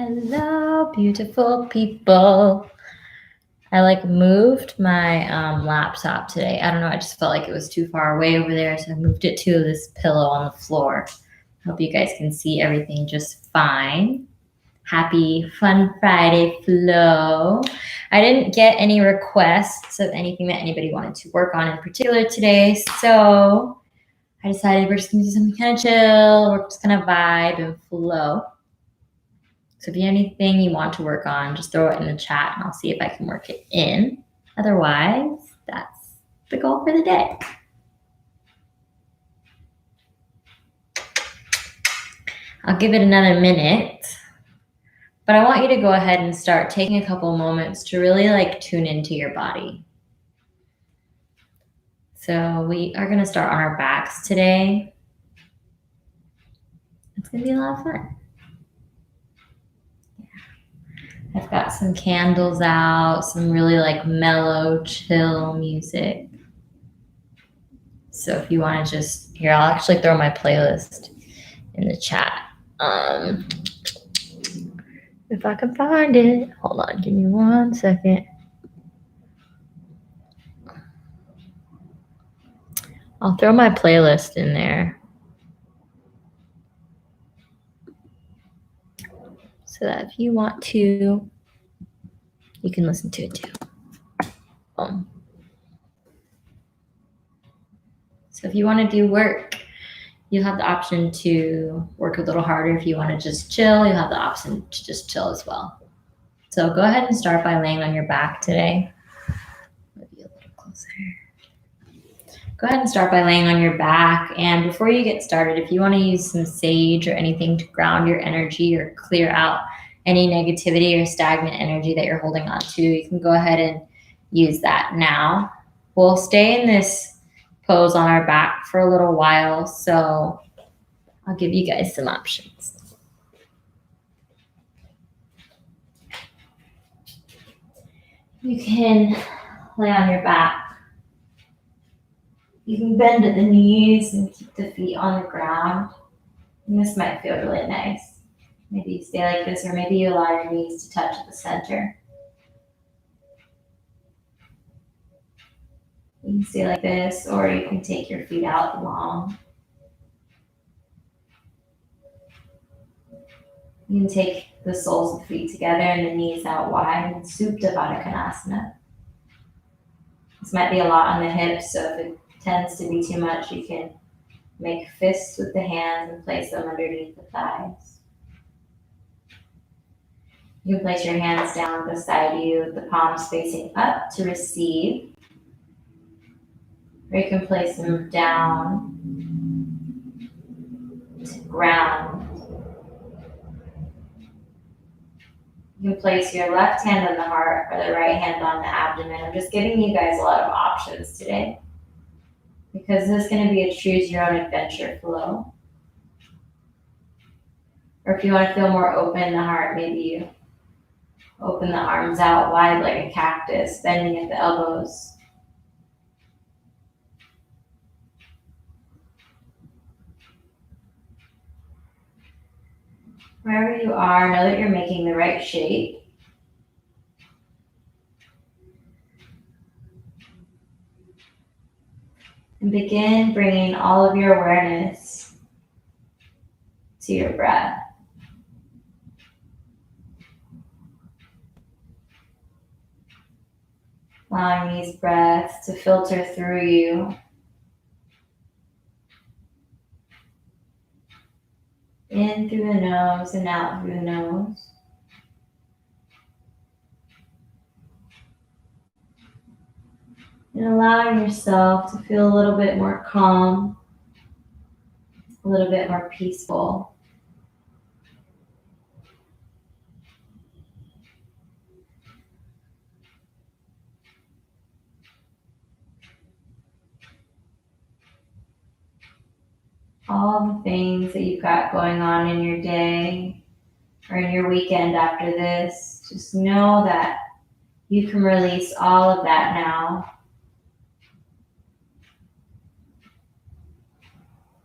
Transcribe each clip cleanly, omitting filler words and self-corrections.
Hello, beautiful people. I moved my laptop today. I don't know. I just felt like it was too far away over there, so I moved it to this pillow on the floor. Hope you guys can see everything just fine. Happy Fun Friday, Flo. I didn't get any requests of anything that anybody wanted to work on in particular today, so I decided we're just gonna do something kind of chill. We're just gonna vibe and flow. So if you have anything you want to work on, just throw it in the chat and I'll see if I can work it in. Otherwise, that's the goal for the day. I'll give it another minute, but I want you to go ahead and start taking a couple moments to really tune into your body. So we are going to start on our backs today. It's going to be a lot of fun. I've got some candles out, some really mellow, chill music. So if you want to just, here, I'll actually throw my playlist in the chat. If I can find it. Hold on, give me 1 second. I'll throw my playlist in there. So that if you want to, you can listen to it too. So if you want to do work, you'll have the option to work a little harder. If you want to just chill, you'll have the option to just chill as well. So go ahead and start by laying on your back today. Maybe a little closer. Go ahead and start by laying on your back. And before you get started, if you want to use some sage or anything to ground your energy or clear out any negativity or stagnant energy that you're holding on to, you can go ahead and use that now. We'll stay in this pose on our back for a little while, so I'll give you guys some options. You can lay on your back. You can bend at the knees and keep the feet on the ground. And this might feel really nice. Maybe you stay like this, or maybe you allow your knees to touch at the center. You can stay like this, or you can take your feet out long. You can take the soles of the feet together and the knees out wide in Supta Baddha Konasana. This might be a lot on the hips, so if it tends to be too much, you can make fists with the hands and place them underneath the thighs. You can place your hands down beside you with the palms facing up to receive. Or you can place them down to ground. You can place your left hand on the heart or the right hand on the abdomen. I'm just giving you guys a lot of options today, because this is going to be a choose your own adventure flow. Or if you want to feel more open in the heart, maybe you open the arms out wide like a cactus, bending at the elbows. Wherever you are, know that you're making the right shape. And begin bringing all of your awareness to your breath. Allowing these breaths to filter through you. In through the nose and out through the nose. And allowing yourself to feel a little bit more calm, a little bit more peaceful. All the things that you've got going on in your day or in your weekend after this, just know that you can release all of that now.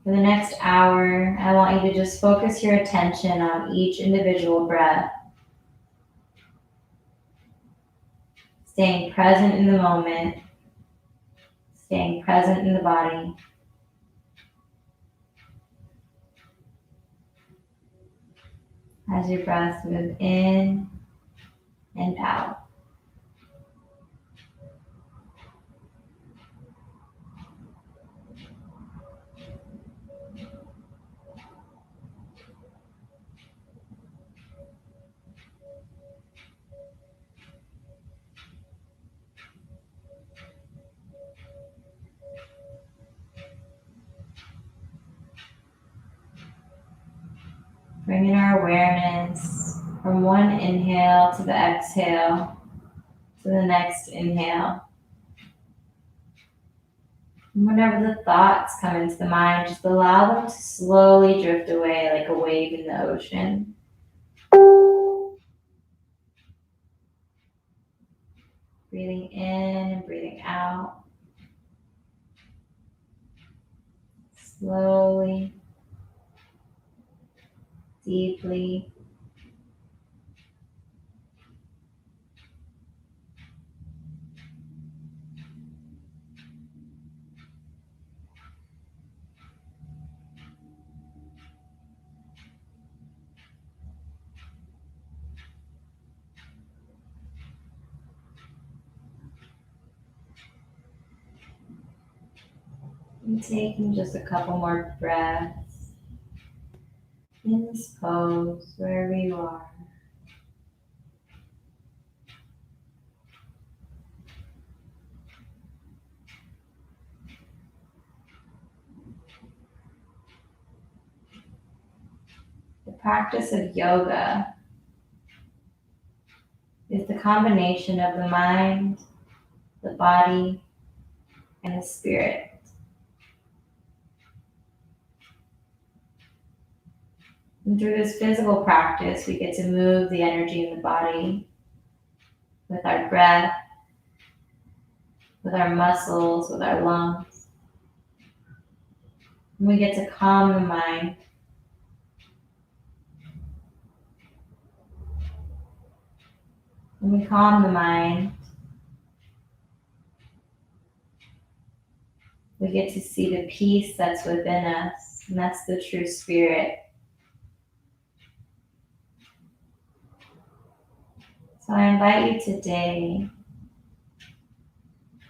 For the next hour, I want you to just focus your attention on each individual breath. Staying present in the moment, staying present in the body. As your breath moves in and out. Bringing our awareness from one inhale to the exhale to the next inhale. And whenever the thoughts come into the mind, just allow them to slowly drift away like a wave in the ocean. Breathing in and breathing out. Slowly, deeply. And taking just a couple more breaths in this pose, wherever you are. The practice of yoga is the combination of the mind, the body, and the spirit. And through this physical practice, we get to move the energy in the body with our breath, with our muscles, with our lungs. And we get to calm the mind. When we calm the mind, we get to see the peace that's within us, and that's the true spirit. So I invite you today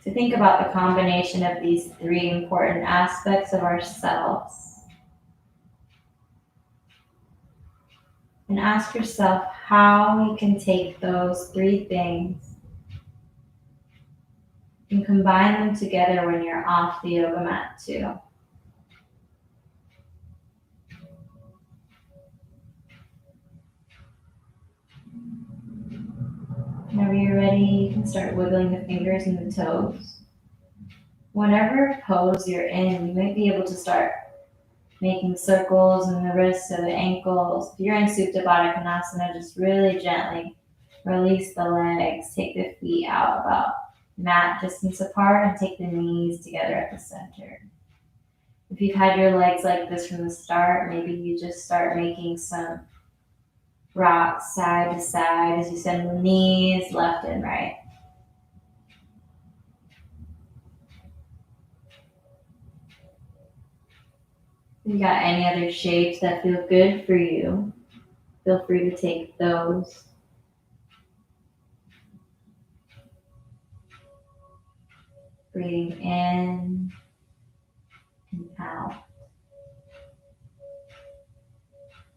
to think about the combination of these three important aspects of ourselves. And ask yourself how you can take those three things and combine them together when you're off the yoga mat too. Whenever you're ready, you can start wiggling the fingers and the toes. Whatever pose you're in, you might be able to start making circles in the wrists or the ankles. If you're in Supta Baddha Konasana, just really gently release the legs, take the feet out about mat distance apart, and take the knees together at the center. If you've had your legs like this from the start, maybe you just start making some rocks side to side as you send the knees left and right. If you got any other shapes that feel good for you, feel free to take those. Breathing in and out.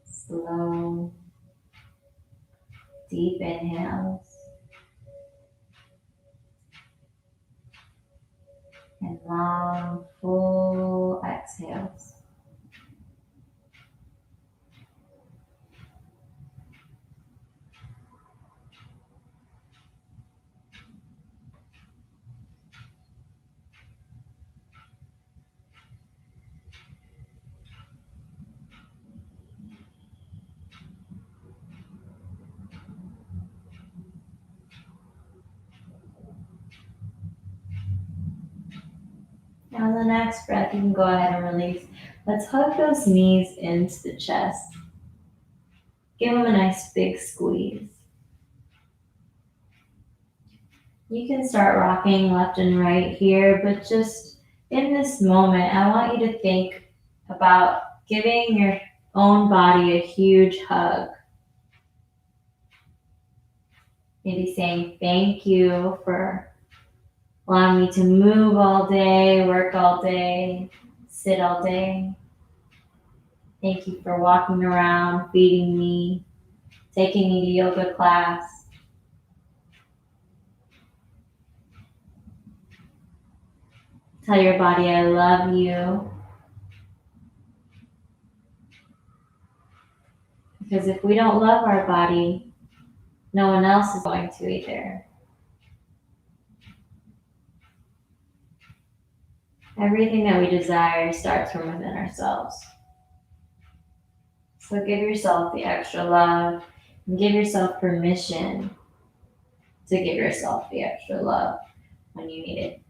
Slow, deep inhales and long, full exhales. Now on the next breath, you can go ahead and release. Let's hug those knees into the chest. Give them a nice big squeeze. You can start rocking left and right here, but just in this moment, I want you to think about giving your own body a huge hug. Maybe saying thank you for allowing me to move all day, work all day, sit all day. Thank you for walking around, feeding me, taking me to yoga class. Tell your body I love you. Because if we don't love our body, no one else is going to either. Everything that we desire starts from within ourselves. So give yourself the extra love and give yourself permission to give yourself the extra love when you need it.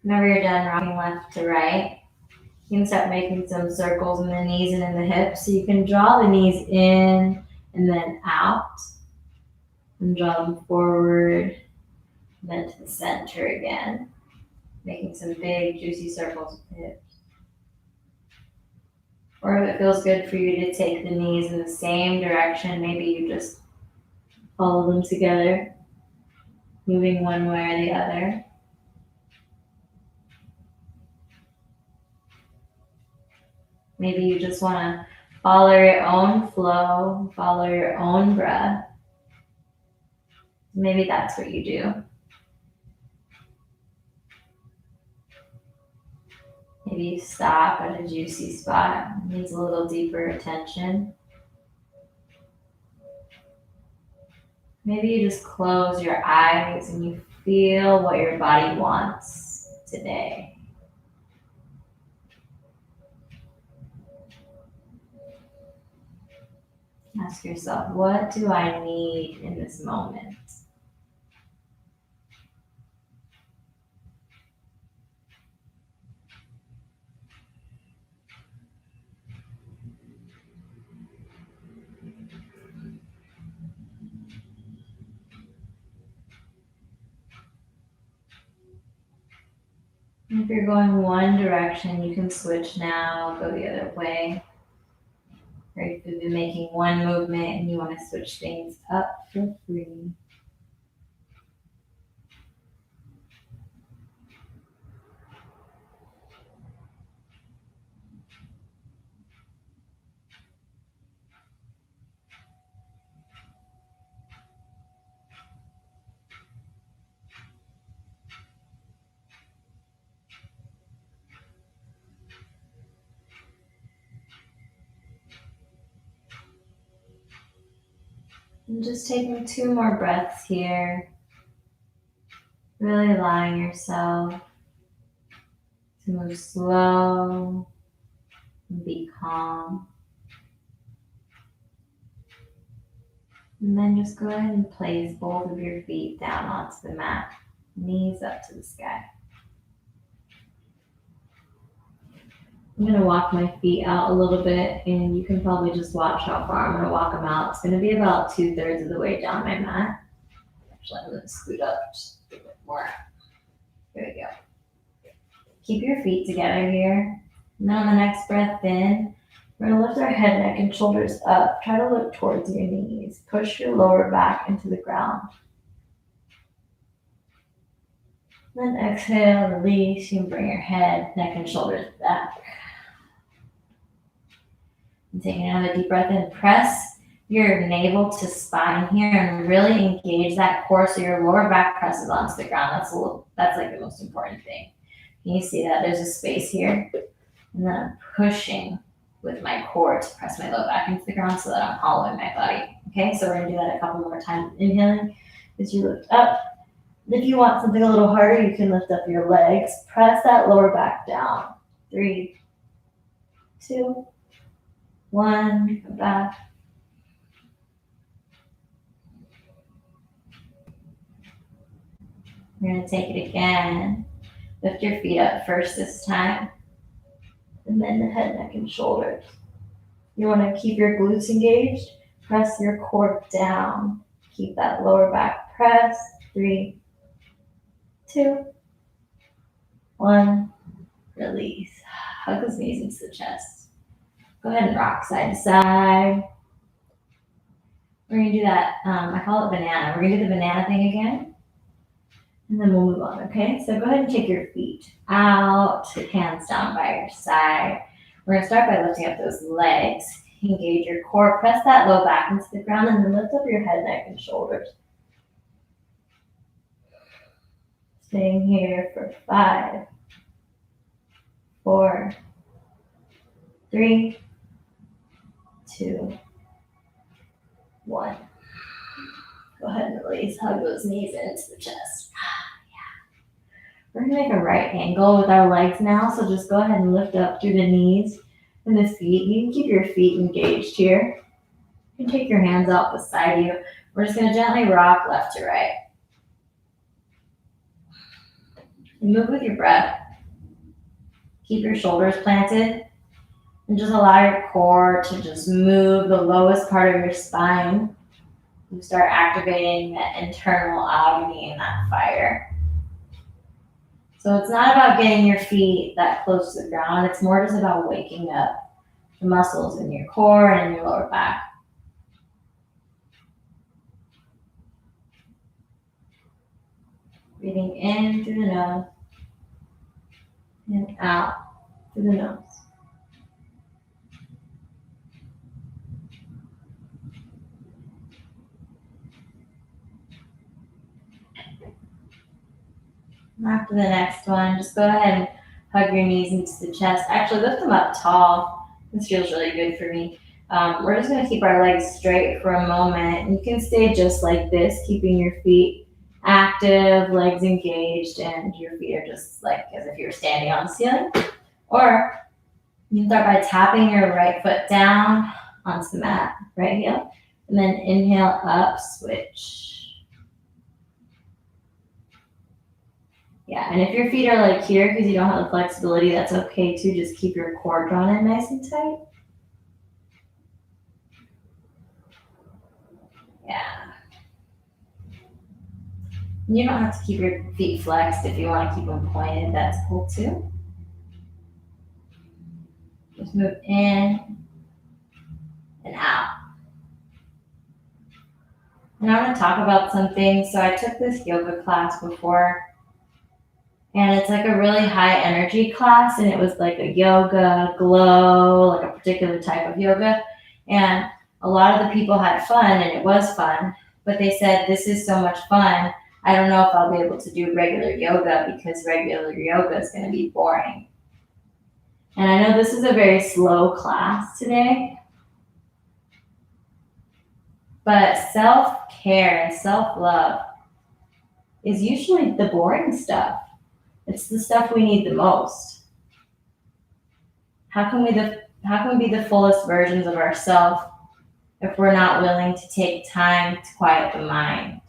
Whenever you're done rocking left to right, you can start making some circles in the knees and in the hips. So you can draw the knees in and then out, and draw them forward, and then to the center again, making some big juicy circles with the hips. Or if it feels good for you to take the knees in the same direction, maybe you just follow them together, moving one way or the other. Maybe you just want to follow your own flow, follow your own breath. Maybe that's what you do. Maybe you stop at a juicy spot. It needs a little deeper attention. Maybe you just close your eyes and you feel what your body wants today. Ask yourself, what do I need in this moment? If you're going one direction, you can switch now, go the other way. Or if you've been making one movement and you want to switch things up, feel free. And just taking 2 more breaths here. Really allowing yourself to move slow and be calm. And then just go ahead and place both of your feet down onto the mat, knees up to the sky. I'm going to walk my feet out a little bit, and you can probably just watch how far I'm going to walk them out. It's going to be about 2/3 of the way down my mat. Actually, I'm going to scoot up just a bit more. Here we go. Keep your feet together here. And then on the next breath in, we're going to lift our head, neck, and shoulders up. Try to look towards your knees. Push your lower back into the ground. Then exhale, release. You can bring your head, neck, and shoulders back. And taking another deep breath in, press your navel to spine here and really engage that core so your lower back presses onto the ground. That's like the most important thing. Can you see that? There's a space here. And then I'm pushing with my core to press my low back into the ground so that I'm hollowing my body. Okay, so we're gonna do that a couple more times. Inhaling as you lift up. If you want something a little harder, you can lift up your legs. Press that lower back down. 3, 2, 1, come back. We're gonna take it again. Lift your feet up first this time. And then the head, neck, and shoulders. You wanna keep your glutes engaged. Press your core down. Keep that lower back pressed. 3, 2, 1. Release. Hug those knees into the chest. Go ahead and rock side to side. We're going to do that, I call it banana. We're going to do the banana thing again. And then we'll move on, okay? So go ahead and take your feet out, hands down by your side. We're going to start by lifting up those legs. Engage your core. Press that low back into the ground and then lift up your head, neck, and shoulders. Staying here for 5, 4, 3, 2, 1. Go ahead and release. Hug those knees into the chest. We're going to make a right angle with our legs now, so just go ahead and lift up through the knees and the feet. You can keep your feet engaged here. You can take your hands out beside you. We're just going to gently rock left to right. And move with your breath. Keep your shoulders planted and just allow your core to just move the lowest part of your spine. You start activating that internal agony and that fire. So it's not about getting your feet that close to the ground. It's more just about waking up the muscles in your core and in your lower back. Breathing in through the nose and out through the nose. After the next one, just go ahead and hug your knees into the chest. Actually, lift them up tall. This feels really good for me. We're just going to keep our legs straight for a moment. You can stay just like this, keeping your feet active, legs engaged, and your feet are just like as if you were standing on the ceiling. Or you can start by tapping your right foot down onto the mat, right heel, and then inhale up, switch. Yeah, and if your feet are like here because you don't have the flexibility, that's okay too. Just keep your core drawn in nice and tight. Yeah. You don't have to keep your feet flexed if you want to keep them pointed. That's cool too. Just move in and out. And I want to talk about something. So I took this yoga class before. And it's like a really high energy class, and it was like a yoga glow, like a particular type of yoga. And a lot of the people had fun, and it was fun, but they said, this is so much fun. I don't know if I'll be able to do regular yoga because regular yoga is going to be boring. And I know this is a very slow class today, but self-care and self-love is usually the boring stuff. It's the stuff we need the most. How can we be the fullest versions of ourselves if we're not willing to take time to quiet the mind?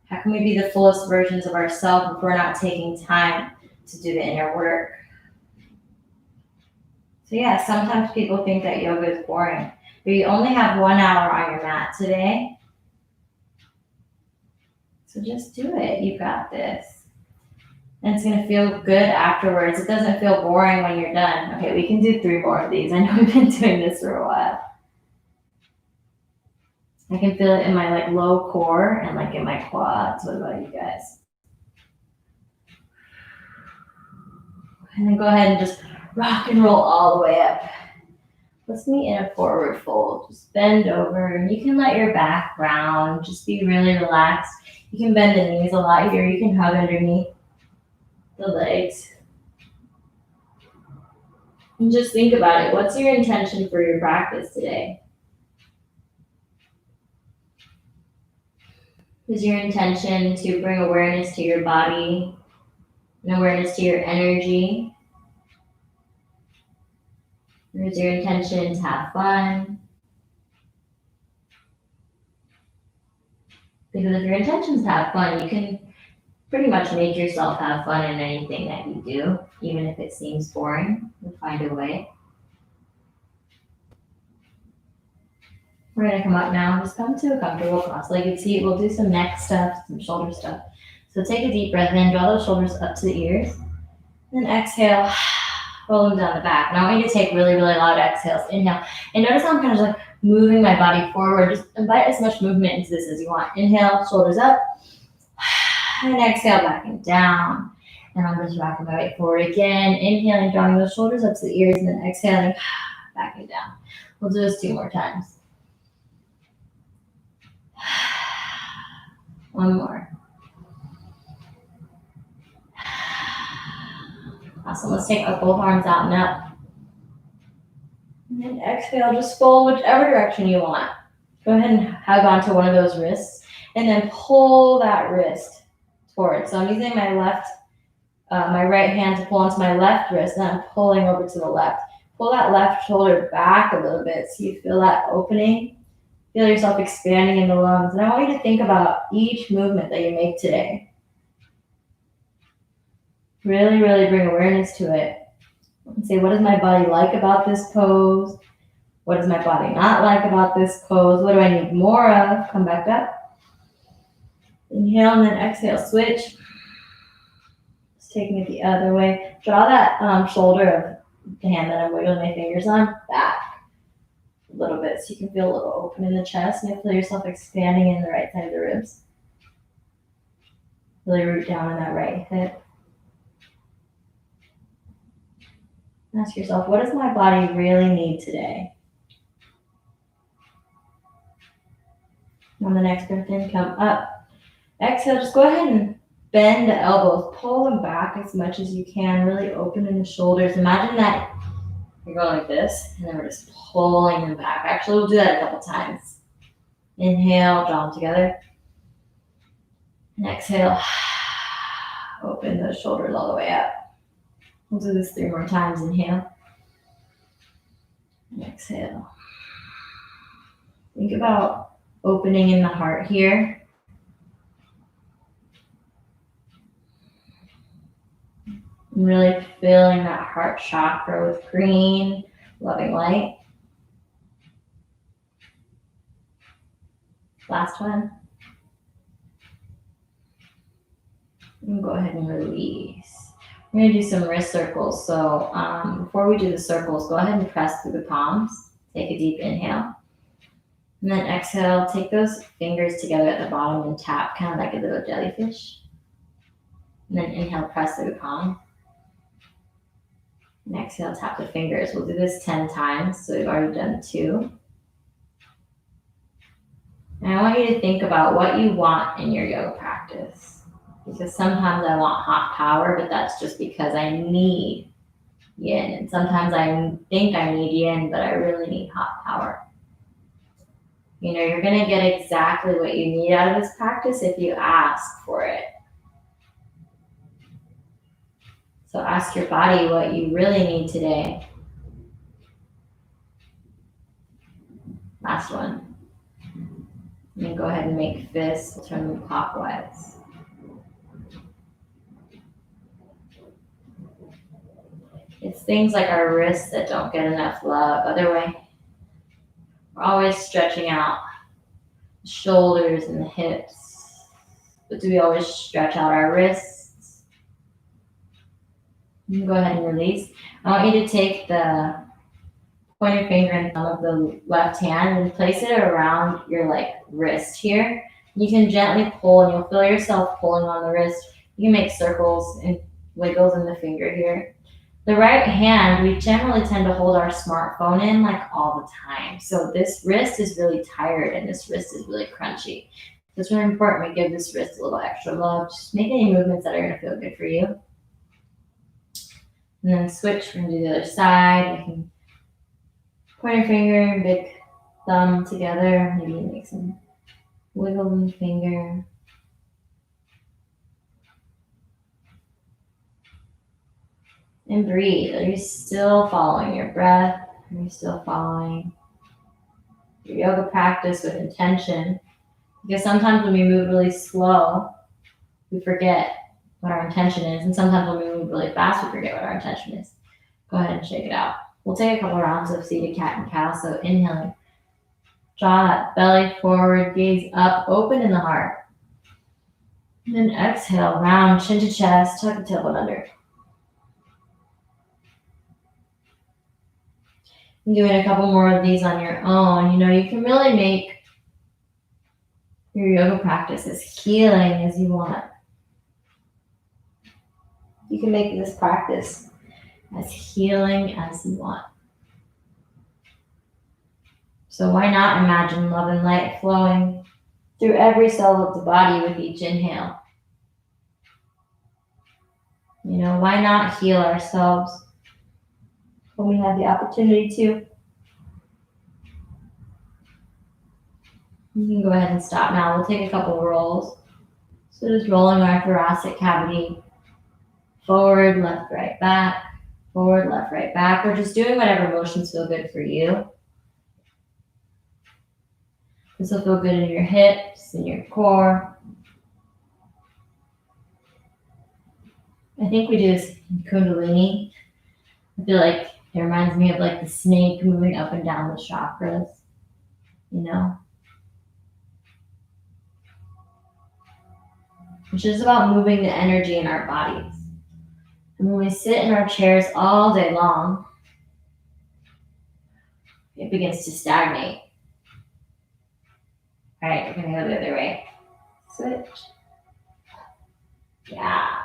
How can we be the fullest versions of ourselves if we're not taking time to do the inner work? So yeah, sometimes people think that yoga is boring, but you only have 1 hour on your mat today. So just do it. You got this. And it's going to feel good afterwards. It doesn't feel boring when you're done. Okay, we can do 3 more of these. I know we've been doing this for a while. I can feel it in my like low core and like in my quads. What about you guys? And then go ahead and just rock and roll all the way up. Let's meet in a forward fold. Just bend over, and you can let your back round. Just be really relaxed. You can bend the knees a lot here. You can hug underneath the legs. And just think about it. What's your intention for your practice today? Is your intention to bring awareness to your body and awareness to your energy? Or is your intention to have fun? Because if your intention is to have fun, you can pretty much make yourself have fun in anything that you do, even if it seems boring. You'll find a way. We're gonna come up now. Just come to a comfortable cross-legged seat. We'll do some neck stuff, some shoulder stuff. So take a deep breath in, draw those shoulders up to the ears. Then exhale, roll them down the back. And I want you to take really, really loud exhales. Inhale. And notice how I'm kind of just like moving my body forward. Just invite as much movement into this as you want. Inhale, shoulders up. And exhale, back and down. And I'm just rocking my weight forward again. Inhaling, drawing those shoulders up to the ears. And then exhaling, back and down. We'll do this 2 more times. One more. Awesome. Let's take our both arms out and up. And then exhale, just fold whichever direction you want. Go ahead and hug onto one of those wrists and then pull that wrist forward. So I'm using my right hand to pull onto my left wrist, and I'm pulling over to the left. Pull that left shoulder back a little bit so you feel that opening. Feel yourself expanding in the lungs. And I want you to think about each movement that you make today. Really, really bring awareness to it. And say, what does my body like about this pose? What does my body not like about this pose? What do I need more of? Come back up. Inhale and then exhale, switch. Just taking it the other way. Draw that shoulder of the hand that I'm wiggling my fingers on back a little bit so you can feel a little open in the chest and you feel yourself expanding in the right side of the ribs. Really root down in that right hip. Ask yourself, what does my body really need today? On the next breath in, come up. Exhale, just go ahead and bend the elbows. Pull them back as much as you can. Really open in the shoulders. Imagine that you're going like this, and then we're just pulling them back. Actually, we'll do that a couple times. Inhale, draw them together. And exhale, open those shoulders all the way up. We'll do this 3 more times. Inhale. And exhale. Think about opening in the heart here. And really filling that heart chakra with green, loving light. Last one. And go ahead and release. We're going to do some wrist circles. So before we do the circles, go ahead and press through the palms. Take a deep inhale. And then exhale, take those fingers together at the bottom and tap, kind of like a little jellyfish. And then inhale, press through the palm. And exhale, tap the fingers. We'll do this 10 times. So we've already done 2. And I want you to think about what you want in your yoga practice. Because sometimes I want hot power, but that's just because I need yin. And sometimes I think I need yin, but I really need hot power. You know, you're going to get exactly what you need out of this practice if you ask for it. So ask your body what you really need today. Last one. And then go ahead and make fists. We'll turn them clockwise. It's things like our wrists that don't get enough love. Other way, we're always stretching out the shoulders and the hips. But do we always stretch out our wrists? You can go ahead and release. I want you to take the pointer finger and thumb of the left hand and place it around your wrist here. You can gently pull and you'll feel yourself pulling on the wrist. You can make circles and wiggles in the finger here. The right hand, we generally tend to hold our smartphone in all the time. So this wrist is really tired and this wrist is really crunchy. So it's really important we give this wrist a little extra love. Just make any movements that are going to feel good for you. And then switch, we're going to do the other side. You can point your finger and big thumb together. Maybe make some wiggle in the finger. And breathe. Are you still following your breath? Are you still following your yoga practice with intention? Because sometimes when we move really slow, we forget what our intention is. And sometimes when we move really fast, we forget what our intention is. Go ahead and shake it out. We'll take a couple rounds of seated cat and cow. So inhaling, Draw that belly forward, gaze up, open in the heart. And then exhale, round chin to chest, tuck the tailbone under. And doing a couple more of these on your own. You can really make your yoga practice as healing as you want. You can make this practice as healing as you want. So why not imagine love and light flowing through every cell of the body with each inhale? Why not heal ourselves when we have the opportunity to? You can go ahead and stop now. We'll take a couple rolls. So just rolling our thoracic cavity forward, left, right, back, forward, left, right, back. We're just doing whatever motions feel good for you. This will feel good in your hips, in your core. I think we do this Kundalini. I feel like it reminds me of like the snake moving up and down the chakras, which is about moving the energy in our bodies. And when we sit in our chairs all day long, it begins to stagnate. All right, we're gonna go the other way. Switch. Yeah.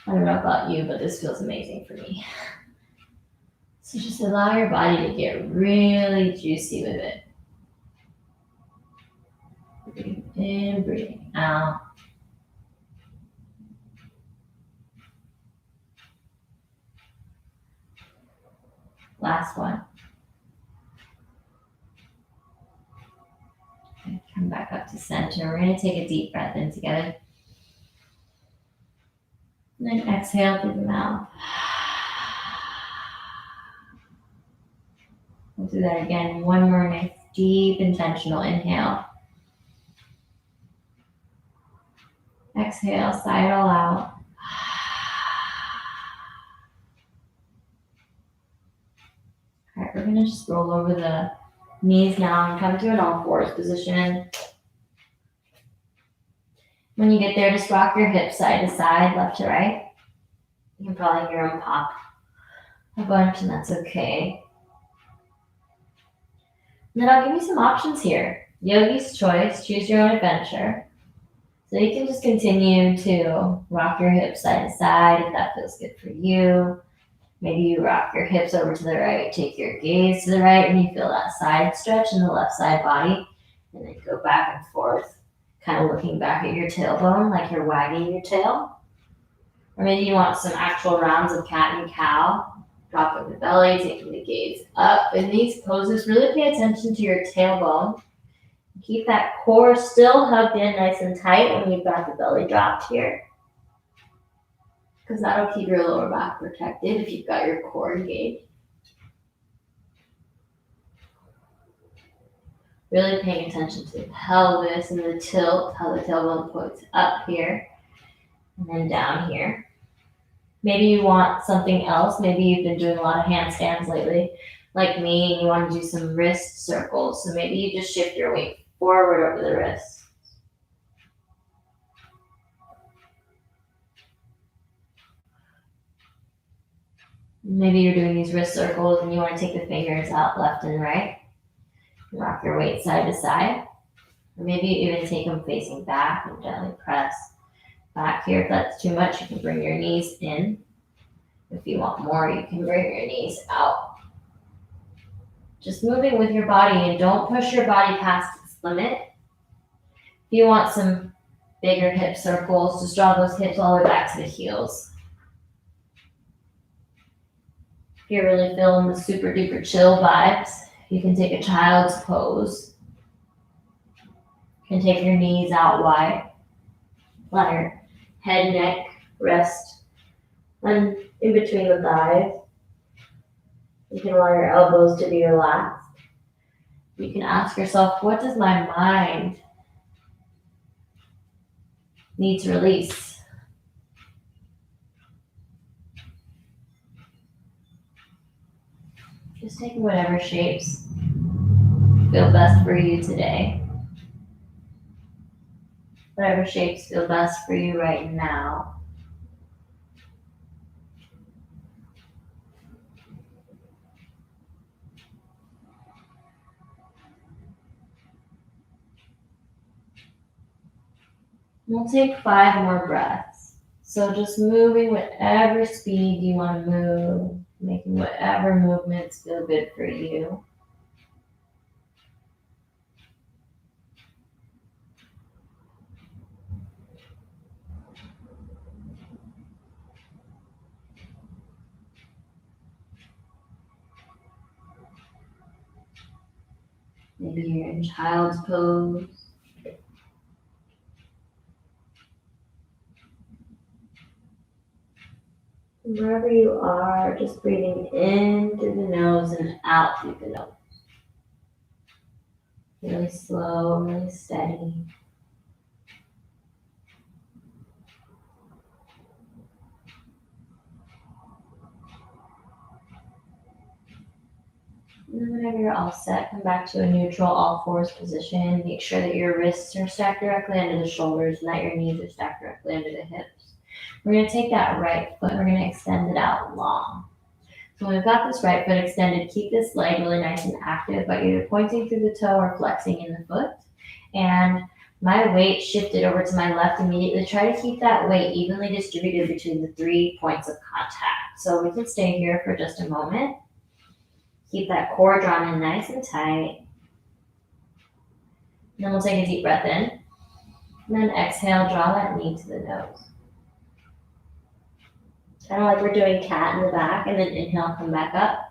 I don't know about you, but this feels amazing for me. So just allow your body to get really juicy with it. Breathing in, breathing out. Last one. Okay, come back up to center. We're going to take a deep breath in together. And then exhale through the mouth. We'll do that again. One more nice, deep, intentional inhale. Exhale, sigh it all out. All right, we're going to just roll over the knees now and come to an all fours position. When you get there, just rock your hips side to side, left to right. You can probably hear them pop a bunch, and that's okay. And then I'll give you some options here. Yogi's choice, choose your own adventure. So you can just continue to rock your hips side to side if that feels good for you. Maybe you rock your hips over to the right, take your gaze to the right, and you feel that side stretch in the left side body. And then go back and forth, kind of looking back at your tailbone like you're wagging your tail. Or maybe you want some actual rounds of cat and cow. Dropping the belly, taking the gaze up. In these poses, really pay attention to your tailbone. Keep that core still hugged in nice and tight when you've got the belly dropped here. Because that'll keep your lower back protected if you've got your core engaged. Really paying attention to the pelvis and the tilt, how the tailbone floats up here and then down here. Maybe you want something else. Maybe you've been doing a lot of handstands lately, like me, and you want to do some wrist circles. So maybe you just shift your weight forward over the wrists. Maybe you're doing these wrist circles and you want to take the fingers out left and right. Rock your weight side to side. Or maybe you even take them facing back and gently press back here. If that's too much, you can bring your knees in. If you want more, you can bring your knees out. Just moving with your body, and don't push your body past its limit. If you want some bigger hip circles, just draw those hips all the way back to the heels. If you're really feeling the super duper chill vibes, you can take a child's pose. You can take your knees out wide. Let your head, neck rest and in between the thighs. You can allow your elbows to be relaxed. You can ask yourself, what does my mind need to release? Just taking whatever shapes feel best for you today. Whatever shapes feel best for you right now. We'll take 5 more breaths. So just moving whatever speed you want to move, making whatever movements feel good for you. Maybe you're in child's pose. Wherever you are, just breathing in through the nose and out through the nose. Really slow, really steady. And then whenever you're all set, come back to a neutral all fours position. Make sure that your wrists are stacked directly under the shoulders and that your knees are stacked directly under the hips. We're going to take that right foot and we're going to extend it out long. So when we've got this right foot extended, keep this leg really nice and active by either pointing through the toe or flexing in the foot. And my weight shifted over to my left immediately. Try to keep that weight evenly distributed between the 3 points of contact. So we can stay here for just a moment. Keep that core drawn in nice and tight. And then we'll take a deep breath in. And then exhale, draw that knee to the nose. Kind of like we're doing cat in the back, and then inhale, come back up.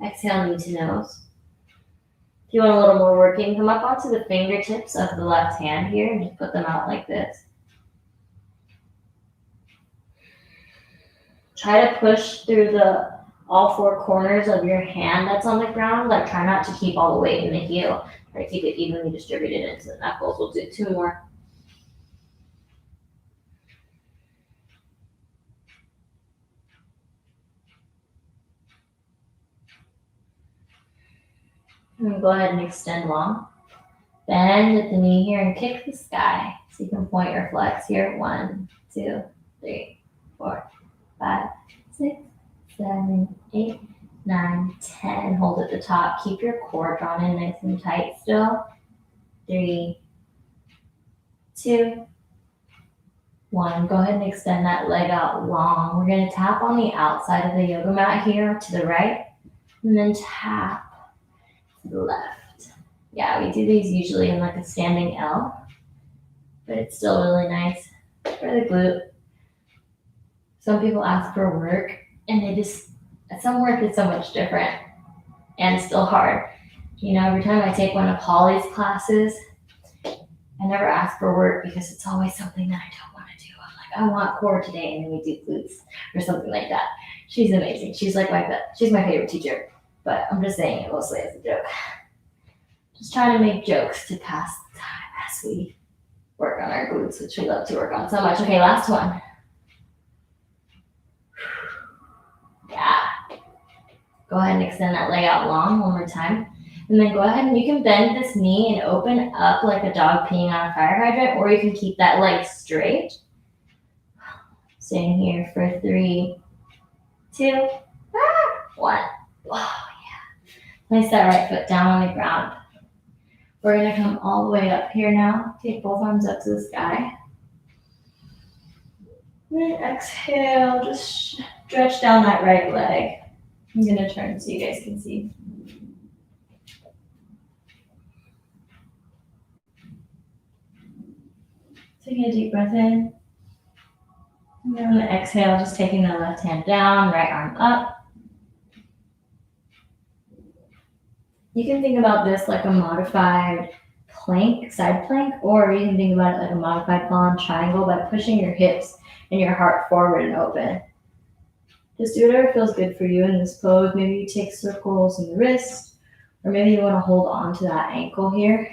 Exhale, knee to nose. If you want a little more working, come up onto the fingertips of the left hand here and just put them out like this. Try to push through all 4 corners of your hand that's on the ground. Like, try not to keep all the weight in the heel. Try to keep it evenly distributed into the knuckles. We'll do 2 more. And go ahead and extend long. Bend at the knee here and kick the sky. So you can point or flex here. 1, 2, 3, 4, 5, 6, 7, 8, 9, 10. Hold at the top. Keep your core drawn in nice and tight still. 3, 2, 1. Go ahead and extend that leg out long. We're going to tap on the outside of the yoga mat here to the right, and then tap to the left. Yeah, we do these usually in like a standing L, but it's still really nice for the glute. Some people ask for work, and some work is so much different and still hard. You know, every time I take one of Holly's classes, I never ask for work because it's always something that I don't want to do. I'm like, I want core today, and then we do glutes or something like that. She's amazing. She's she's my favorite teacher, but I'm just saying it mostly as a joke. Just trying to make jokes to pass the time as we work on our glutes, which we love to work on so much. Okay, last one. Yeah. Go ahead and extend that leg out long one more time. And then go ahead and you can bend this knee and open up like a dog peeing on a fire hydrant, or you can keep that leg straight. Staying here for 3, 2, 1. Oh, yeah. Place that right foot down on the ground. We're going to come all the way up here now. Take both arms up to the sky. And then exhale, just stretch down that right leg. I'm going to turn so you guys can see. Taking a deep breath in. And then on the exhale, just taking the left hand down, right arm up. You can think about this like a modified plank, side plank, or you can think about it like a modified column triangle by pushing your hips and your heart forward and open. Just do whatever feels good for you in this pose. Maybe you take circles in the wrist, or maybe you want to hold on to that ankle here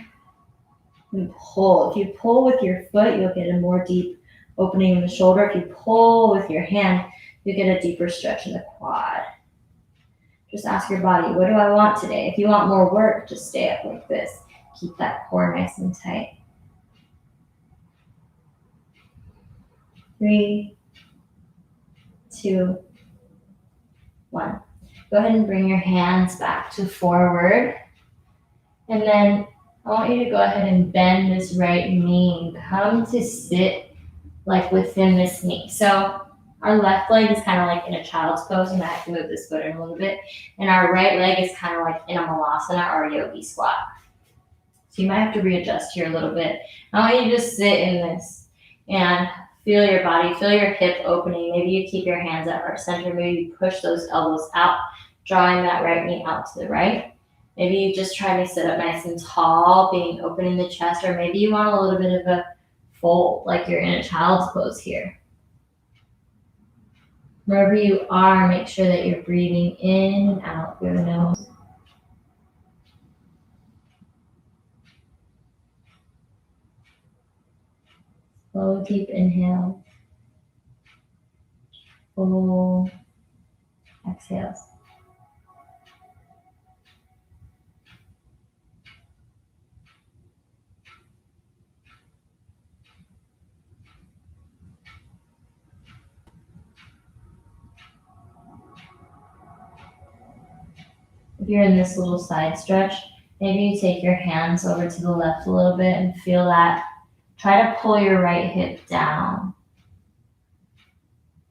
and pull. If you pull with your foot, you'll get a more deep opening in the shoulder. If you pull with your hand, you get a deeper stretch in the quad. Just ask your body, what do I want today? If you want more work, just stay up like this. Keep that core nice and tight. 3, 2, 1. Go ahead and bring your hands back to forward. And then I want you to go ahead and bend this right knee and come to sit like within this knee. So our left leg is kind of like in a child's pose. You might have to move this foot in a little bit. And our right leg is kind of like in a malasana or a yogi squat. So you might have to readjust here a little bit. I want you to just sit in this and feel your body, feel your hip opening. Maybe you keep your hands at heart center. Maybe you push those elbows out, drawing that right knee out to the right. Maybe you just try to sit up nice and tall, being open in the chest, or maybe you want a little bit of a fold, like you're in a child's pose here. Wherever you are, make sure that you're breathing in and out through the nose. Slow, deep inhale. Full exhales. If you're in this little side stretch, maybe you take your hands over to the left a little bit and feel that. Try to pull your right hip down.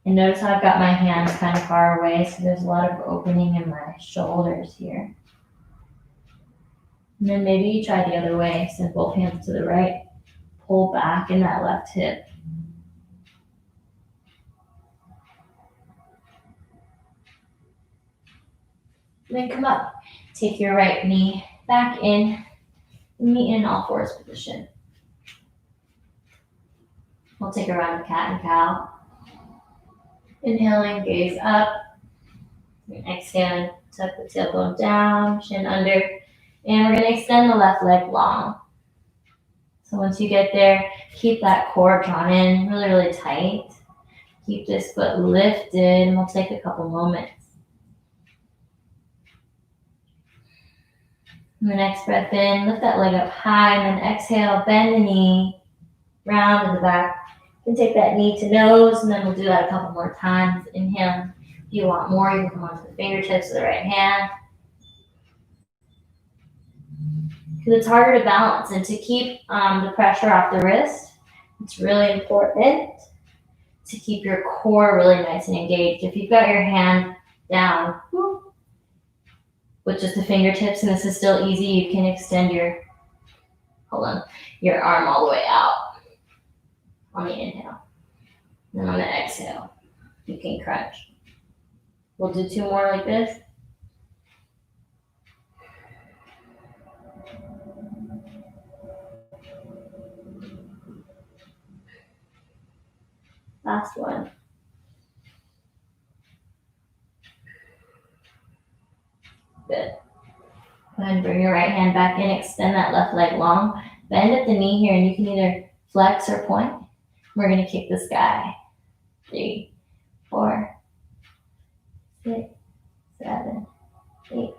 And notice how I've got my hands kind of far away, so there's a lot of opening in my shoulders here. And then maybe you try the other way, send both hands to the right, pull back in that left hip. And then come up, take your right knee back in, and meet in all fours position. We'll take a round of cat and cow. Inhaling, gaze up. Exhaling, tuck the tailbone down, chin under. And we're going to extend the left leg long. So once you get there, keep that core drawn in really, really tight. Keep this foot lifted, and we'll take a couple moments. And the next breath in, lift that leg up high, and then exhale, bend the knee, round to the back. You can take that knee to nose, and then we'll do that a couple more times. Inhale. If you want more, you can come onto the fingertips of the right hand. Because it's harder to balance, and to keep the pressure off the wrist, it's really important to keep your core really nice and engaged. If you've got your hand down with just the fingertips, and this is still easy, you can extend your arm all the way out on the inhale. And on the exhale, you can crunch. We'll do 2 more like this. Last one. Good. Go ahead and bring your right hand back in, extend that left leg long. Bend at the knee here, and you can either flex or point. We're going to kick this guy. 3, 4, 6, 7, 8,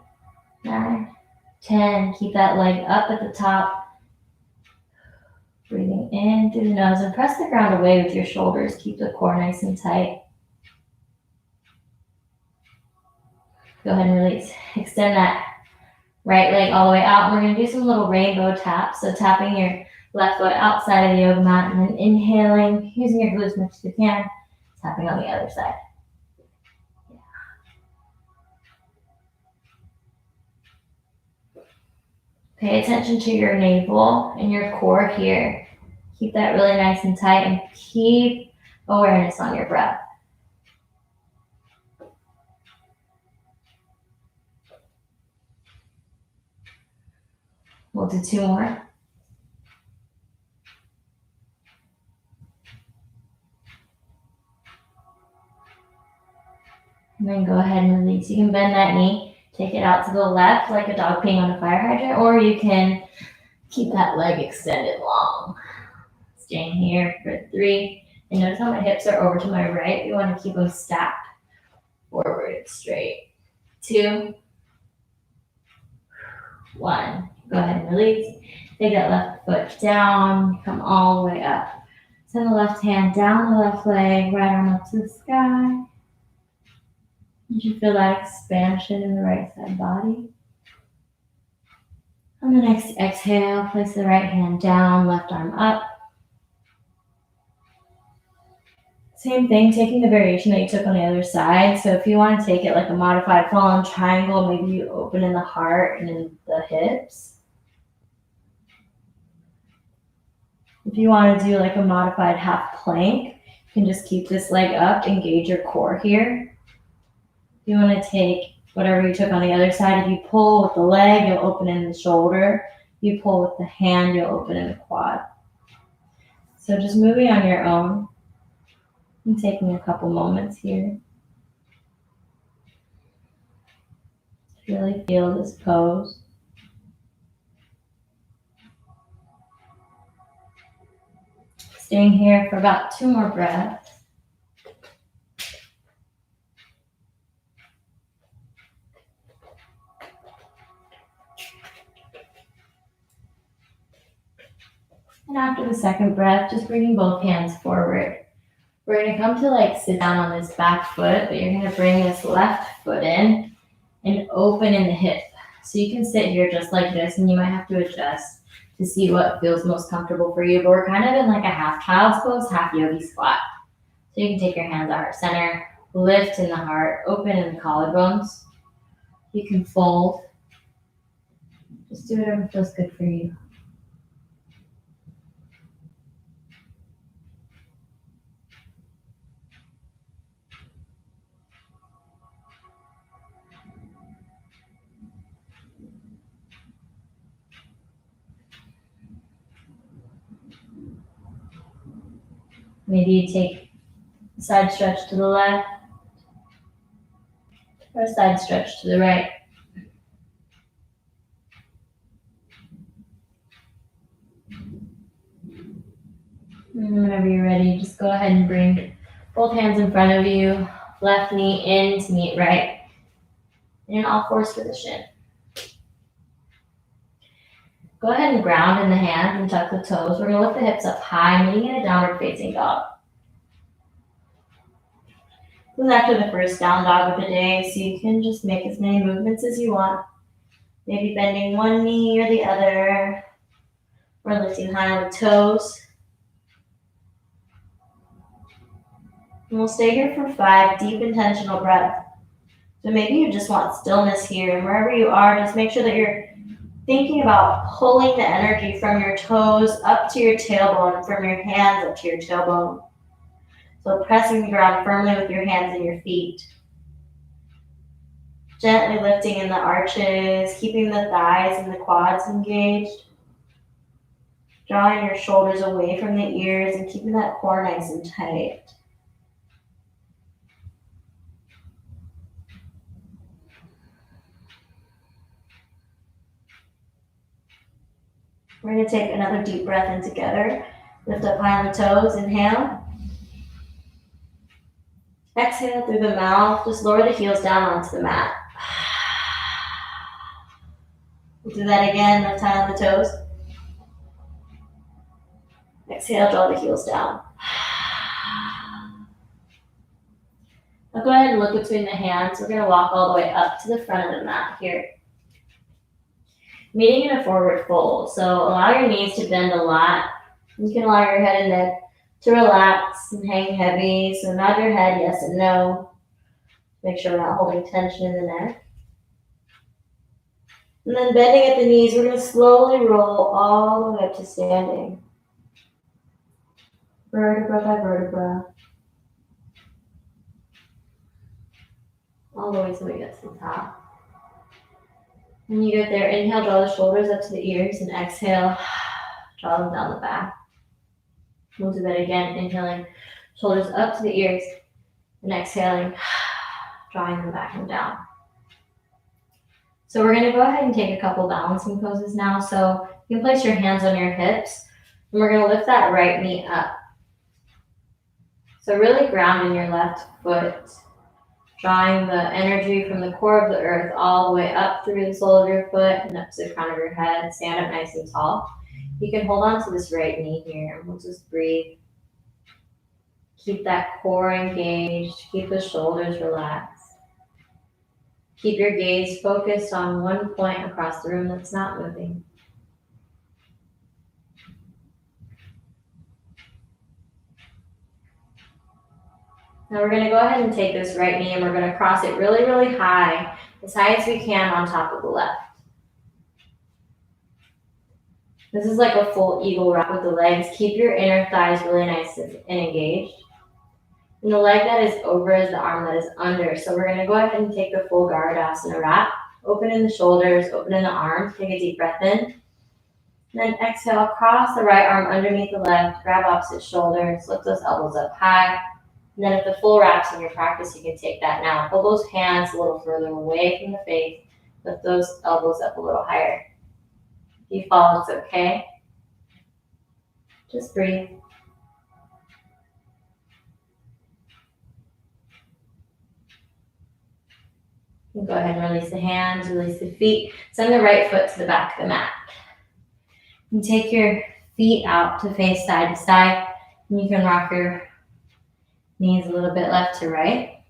9, 10. Keep that leg up at the top. Breathing in through the nose, and press the ground away with your shoulders. Keep the core nice and tight. Go ahead and release. Extend that right leg all the way out. And we're going to do some little rainbow taps. So tapping your left foot outside of the yoga mat, and then inhaling, using your glutes as much as you can, tapping on the other side. Pay attention to your navel and your core here. Keep that really nice and tight, and keep awareness on your breath. We'll do 2 more. And then go ahead and release. You can bend that knee, take it out to the left like a dog peeing on a fire hydrant, or you can keep that leg extended long. Staying here for 3. And notice how my hips are over to my right. We want to keep them stacked, forward, straight. 2, 1. Go ahead and release. Take that left foot down, come all the way up. Send the left hand down the left leg, right arm up to the sky. You should feel that expansion in the right side body. On the next exhale, place the right hand down, left arm up. Same thing, taking the variation that you took on the other side. So if you want to take it like a modified fallen triangle, maybe you open in the heart and in the hips. If you want to do like a modified half plank, you can just keep this leg up, engage your core here. If you want to take whatever you took on the other side, if you pull with the leg, you'll open in the shoulder. You pull with the hand, you'll open in the quad. So just moving on your own and taking a couple moments here. Really feel this pose. Staying here for about 2 more breaths. And after the second breath, just bringing both hands forward. We're going to come to like sit down on this back foot, but you're going to bring this left foot in and open in the hip. So you can sit here just like this, and you might have to adjust to see what feels most comfortable for you. But we're kind of in like a half child's pose, half yogi squat. So you can take your hands at heart center, lift in the heart, open in the collarbones. You can fold. Just do whatever feels good for you. Maybe you take a side stretch to the left or a side stretch to the right. And whenever you're ready, just go ahead and bring both hands in front of you, left knee in to meet right, in an all fours position. Go ahead and ground in the hands and tuck the toes. We're going to lift the hips up high, meeting in a downward facing dog. This is after the first down dog of the day, so you can just make as many movements as you want. Maybe bending one knee or the other, or lifting high on the toes. And we'll stay here for 5 deep intentional breaths. So maybe you just want stillness here, and wherever you are, just make sure that you're thinking about pulling the energy from your toes up to your tailbone, from your hands up to your tailbone. So pressing the ground firmly with your hands and your feet. Gently lifting in the arches, keeping the thighs and the quads engaged. Drawing your shoulders away from the ears and keeping that core nice and tight. We're going to take another deep breath in together. Lift up high on the toes, inhale. Exhale through the mouth, just lower the heels down onto the mat. We'll do that again, lift high on the toes. Exhale, draw the heels down. Now go ahead and look between the hands. We're going to walk all the way up to the front of the mat here. Meeting in a forward fold. So allow your knees to bend a lot. You can allow your head and neck to relax and hang heavy. So nod your head yes and no. Make sure we're not holding tension in the neck. And then bending at the knees, we're going to slowly roll all the way up to standing. Vertebra by vertebra. All the way till we get to the top. When you get there, inhale, draw the shoulders up to the ears, and exhale, draw them down the back. We'll do that again, inhaling, shoulders up to the ears, and exhaling, drawing them back and down. So we're going to go ahead and take a couple balancing poses now. So you can place your hands on your hips, and we're going to lift that right knee up. So really ground in your left foot. drawing the energy from the core of the earth all the way up through the sole of your foot and up to the crown of your head. Stand up nice and tall. You can hold on to this right knee here. We'll just breathe. Keep that core engaged. Keep the shoulders relaxed. Keep your gaze focused on one point across the room that's not moving. Now we're going to go ahead and take this right knee and we're going to cross it really, really high as we can on top of the left. This is like a full eagle wrap with the legs. Keep your inner thighs really nice and engaged. And the leg that is over is the arm that is under. So we're going to go ahead and take the full Garudasana wrap. Open in the shoulders, open in the arms. Take a deep breath in. And then exhale, cross the right arm underneath the left. Grab opposite shoulder. Lift those elbows up high. And then if the full wrap's in your practice, you can take that now. Pull those hands a little further away from the face. Lift those elbows up a little higher. If you fall, it's okay. Just breathe. You can go ahead and release the hands, release the feet. Send the right foot to the back of the mat. And take your feet out to face side to side. And you can rock your knees a little bit left to right.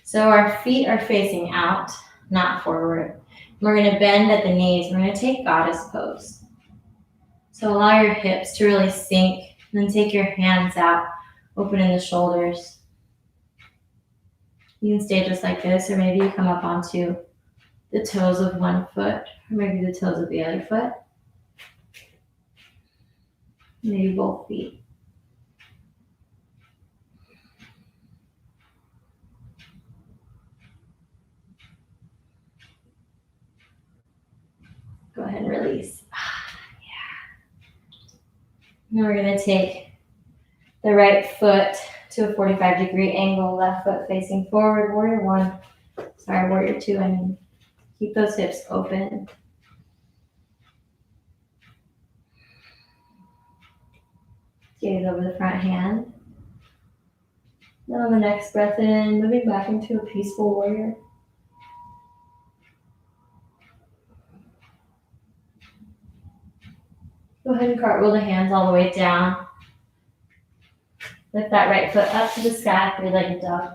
So our feet are facing out, not forward. We're going to bend at the knees. We're going to take goddess pose. So allow your hips to really sink. And then take your hands out, open in the shoulders. You can stay just like this, or maybe you come up onto the toes of one foot, or maybe the toes of the other foot. Maybe both feet. Go ahead and release. Now we're going to take the right foot to a 45-degree angle, left foot facing forward, warrior 2, I mean. Keep those hips open. Gaze over the front hand. Now on the next breath in, moving back into a peaceful warrior. Go ahead and cartwheel the hands all the way down. Lift that right foot up to the sky, three-legged dog.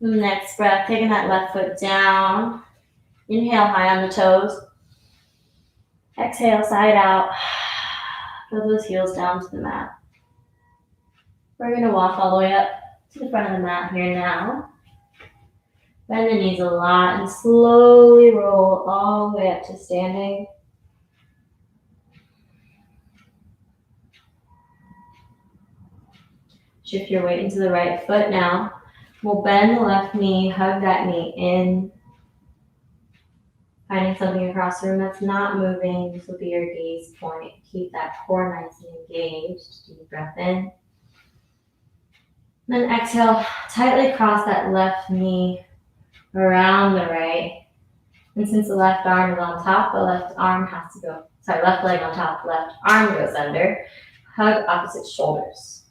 Next breath, taking that left foot down. Inhale high on the toes. Exhale, side out. Put those heels down to the mat. We're going to walk all the way up to the front of the mat here now. Bend the knees a lot and slowly roll all the way up to standing. Shift your weight into the right foot now. We'll bend the left knee, hug that knee in. Finding something across the room that's not moving. This will be your gaze point. Keep that core nice and engaged. Deep breath in. Then exhale, tightly cross that left knee around the right. And since the left arm is on top, the left leg on top, left arm goes under. Hug opposite shoulders.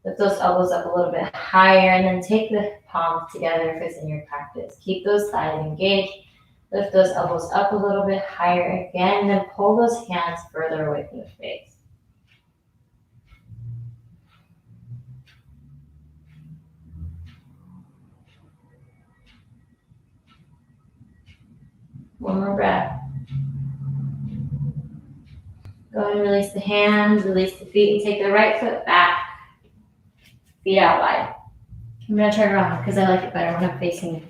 Lift those elbows up a little bit higher and then take the palms together if it's in your practice. Keep those thighs engaged. Lift those elbows up a little bit higher again, and then pull those hands further away from the face. One more breath. Go ahead and release the hands, release the feet, and take the right foot back. Feet out wide. I'm going to turn around because I like it better when I'm facing you.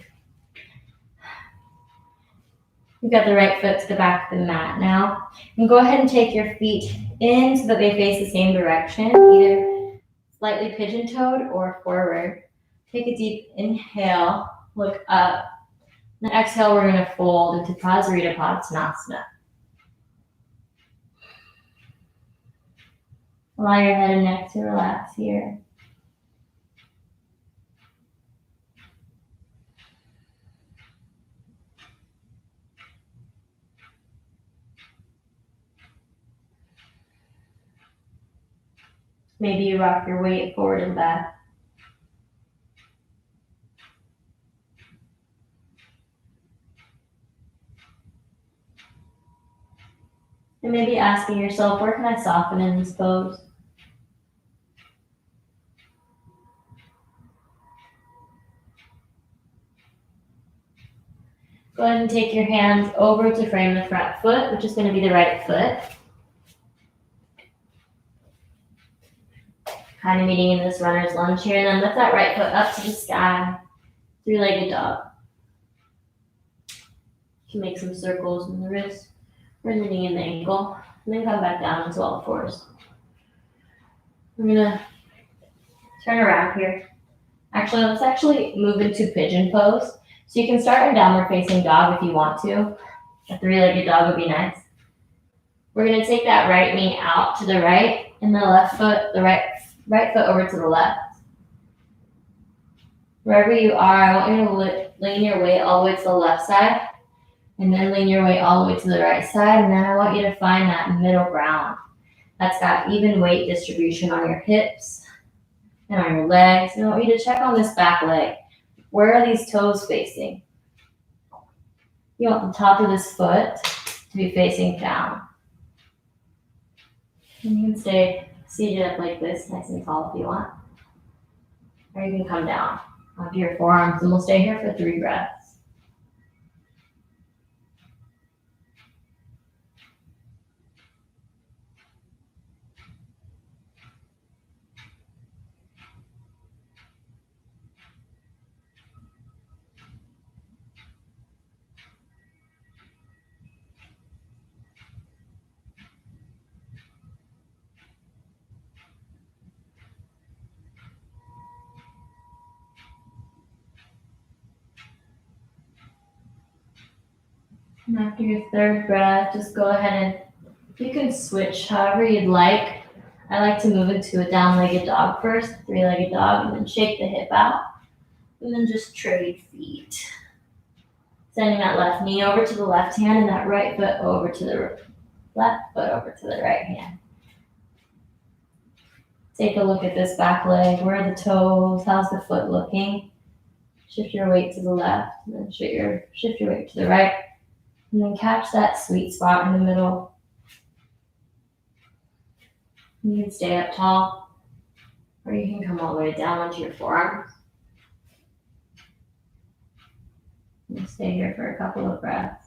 You've got the right foot to the back of the mat now. And go ahead and take your feet in so that they face the same direction, either slightly pigeon-toed or forward. Take a deep inhale, look up. Then exhale, we're going to fold into Prasarita Padasana. Allow your head and neck to relax here. Maybe you rock your weight forward and back. And maybe asking yourself, where can I soften in this pose? Go ahead and take your hands over to frame the front foot, which is going to be the right foot. Kind of meeting in this runner's lunge here, and then lift that right foot up to the sky, three-legged dog. You can make some circles in the wrist, or the knee and the ankle, and then come back down into all fours. We're gonna turn around here. Actually, let's move into pigeon pose. So you can start in downward facing dog if you want to. A three-legged dog would be nice. We're gonna take that right knee out to the right, and the left foot, the right foot over to the left. Wherever you are, I want you to lean your weight all the way to the left side, and then lean your weight all the way to the right side, and then I want you to find that middle ground. That's got even weight distribution on your hips and on your legs. And I want you to check on this back leg. Where are these toes facing? You want the top of this foot to be facing down. And you can stay seated up like this, nice and tall if you want. Or you can come down onto your forearms, and we'll stay here for 3 breaths. And after your 3rd breath, just go ahead and you can switch however you'd like. I like to move into a down-legged dog first, 3-legged dog, and then shake the hip out, and then just trade feet. Sending that left knee over to the left hand and that right foot over to the left foot over to the right hand. Take a look at this back leg. Where are the toes? How's the foot looking? Shift your weight to the left, and then shift your weight to the right. And then catch that sweet spot in the middle. You can stay up tall, or you can come all the way down onto your forearms. And stay here for a couple of breaths.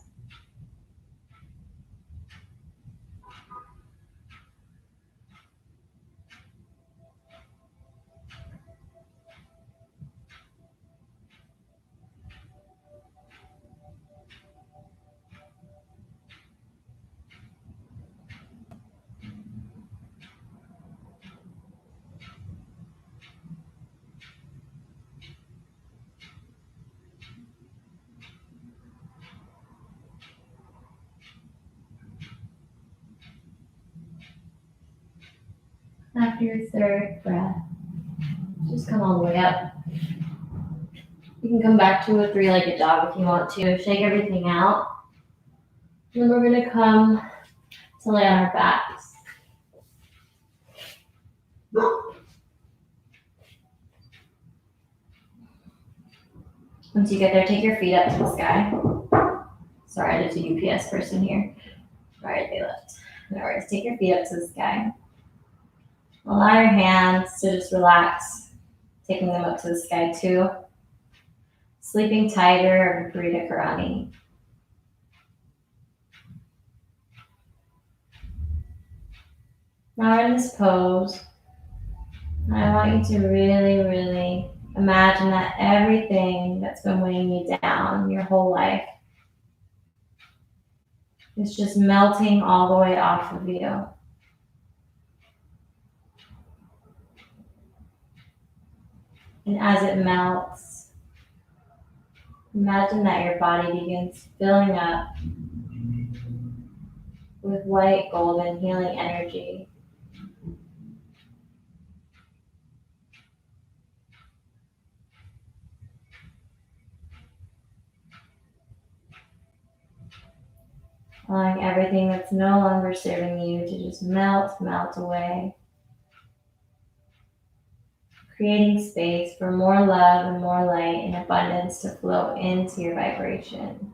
After your 3rd breath, just come all the way up. You can come back to a 3-legged dog if you want to. Shake everything out. And then we're going to come to lay on our backs. Once you get there, take your feet up to the sky. Sorry, there's a UPS person here. All right, they left. No worries. Take your feet up to the sky. Allow your hands to just relax, taking them up to the sky too. Sleeping tiger or Viparita Karani. Now we're in this pose. I want you to really, really imagine that everything that's been weighing you down your whole life is just melting all the way off of you. And as it melts, imagine that your body begins filling up with white, golden, healing energy. Allowing everything that's no longer serving you to just melt away. creating space for more love and more light and abundance to flow into your vibration.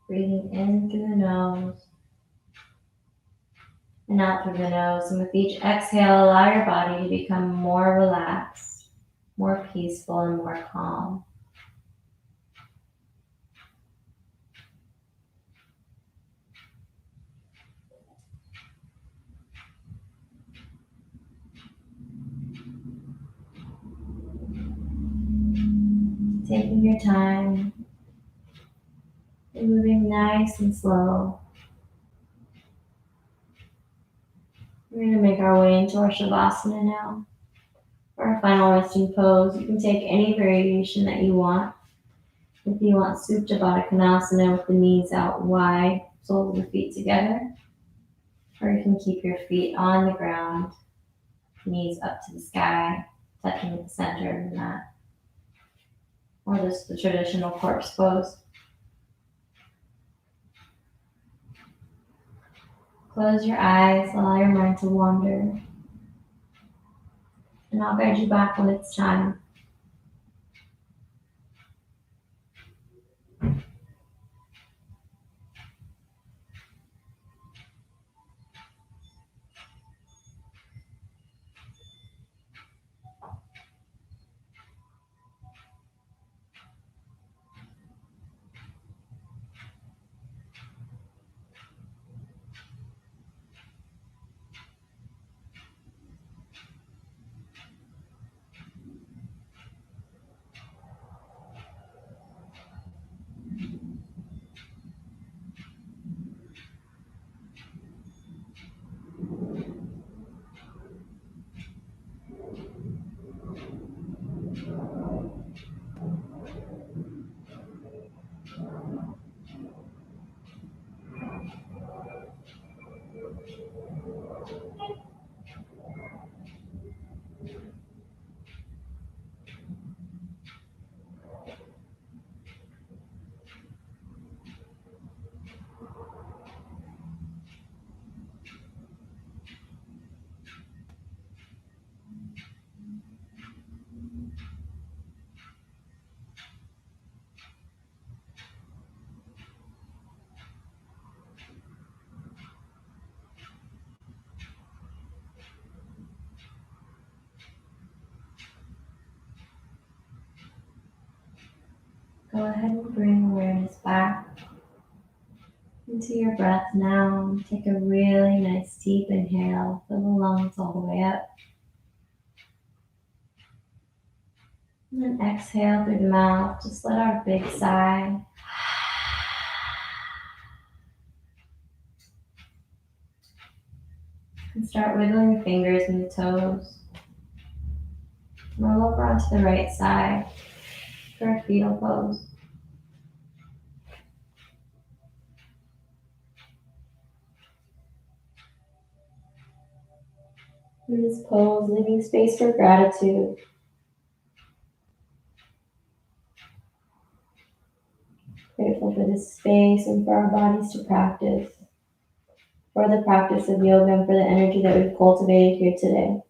Breathing in through the nose and out through the nose. And with each exhale, allow your body to become more relaxed, more peaceful, and more calm. Taking your time and moving nice and slow. We're going to make our way into our shavasana now. For our final resting pose, you can take any variation that you want. If you want Supta Baddha Konasana with the knees out wide, soles of the feet together, or you can keep your feet on the ground, knees up to the sky, touching at the center of the mat, or just the traditional corpse pose. Close your eyes, allow your mind to wander, and I'll guide you back when it's time. Go ahead and bring awareness back into your breath now. Take a really nice deep inhale. Fill the lungs all the way up. And then exhale through the mouth. Just let out a big sigh. And start wiggling your fingers and the toes. Roll over onto the right side for a fetal pose. In this pose, leaving space for gratitude. Grateful for this space and for our bodies to practice. For the practice of yoga and for the energy that we've cultivated here today.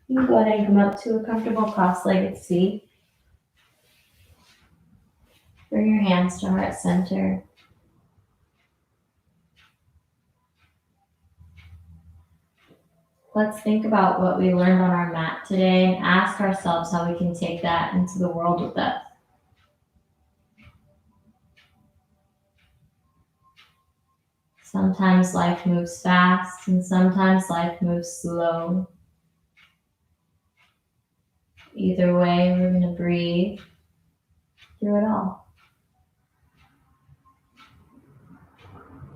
You can go ahead and come up to a comfortable cross-legged seat. Bring your hands to heart center. Let's think about what we learned on our mat today and ask ourselves how we can take that into the world with us. Sometimes life moves fast and sometimes life moves slow. Either way, we're going to breathe through it all.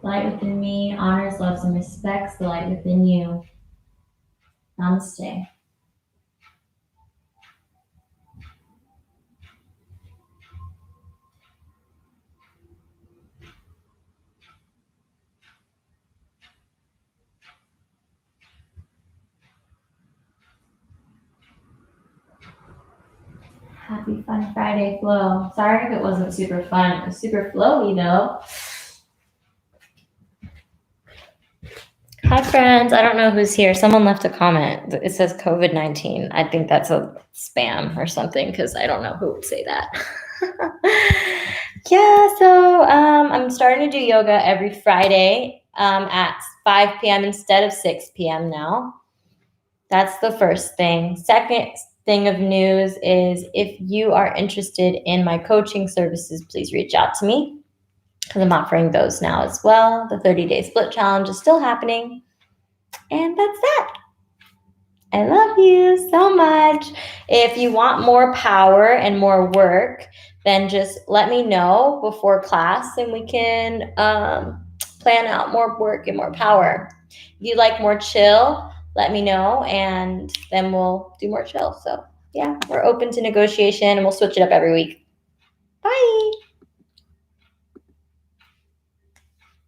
Light within me honors, loves, and respects the light within you. Namaste. Happy Fun Friday flow. Sorry if it wasn't super fun. It was super flowy though. Hi, friends. I don't know who's here. Someone left a comment. It says COVID-19. I think that's a spam or something because I don't know who would say that. Yeah, so I'm starting to do yoga every Friday at 5 p.m. instead of 6 p.m. now. That's the first thing. Second thing of news is if you are interested in my coaching services, please reach out to me because I'm offering those now as well. The 30-day split challenge is still happening. And that's that. I love you so much. If you want more power and more work, then just let me know before class and we can plan out more work and more power. If you like more chill, let me know and then we'll do more chill. So yeah, we're open to negotiation and we'll switch it up every week. Bye.